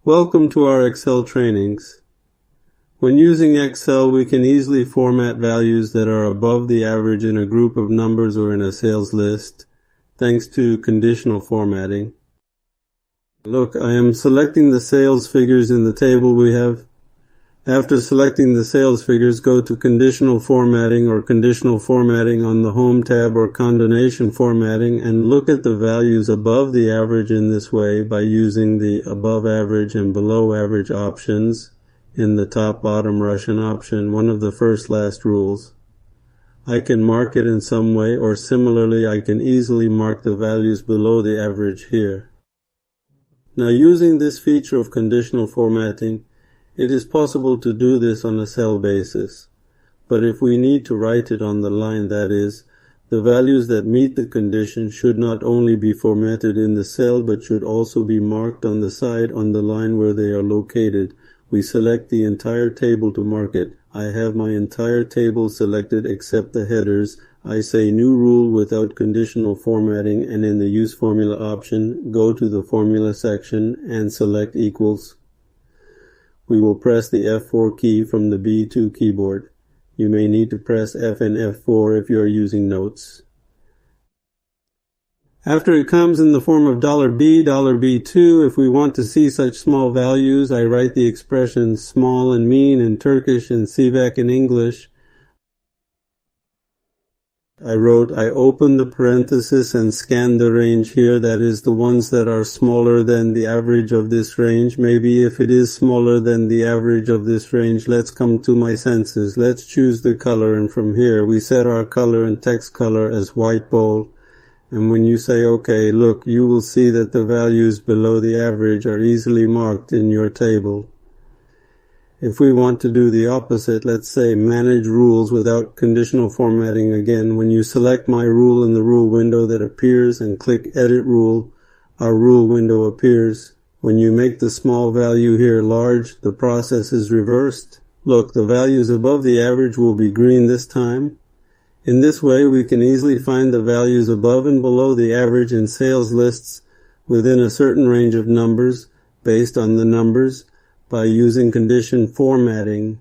Welcome to our Excel trainings. When using Excel, we can easily format values that are above the average in a group of numbers or in a sales list, thanks to conditional formatting. Look, I am selecting the sales figures in the table we have. After selecting the sales figures, go to Conditional Formatting or Conditional Formatting on the Home tab or Combination Formatting and look at the values above the average in this way by using the Above Average and Below Average options in the top bottom Russian option, one of the first last rules. I can mark it in some way, or similarly I can easily mark the values below the average here. Now, using this feature of conditional formatting, it is possible to do this on a cell basis, but if we need to write it on the line, that is, the values that meet the condition should not only be formatted in the cell but should also be marked on the side on the line where they are located. We select the entire table to mark it. I have my entire table selected except the headers. I say New Rule without conditional formatting, and in the Use Formula option, go to the Formula section and select Equals. We will press the F4 key from the B2 keyboard. You may need to press F and F4 if you are using notes. After it comes in the form of $B, $B2, if we want to see such small values, I write the expression small and mean in Turkish and sivak in English. I opened the parenthesis and scanned the range here, that is the ones that are smaller than the average of this range. Maybe if it is smaller than the average of this range, let's come to my senses. Let's choose the color, and from here we set our color and text color as white bold. And when you say OK, look, you will see that the values below the average are easily marked in your table. If we want to do the opposite, let's say Manage Rules without conditional formatting again, when you select My Rule in the Rule window that appears and click Edit Rule, our Rule window appears. When you make the small value here large, the process is reversed. Look, the values above the average will be green this time. In this way, we can easily find the values above and below the average in sales lists within a certain range of numbers based on the numbers by using condition formatting.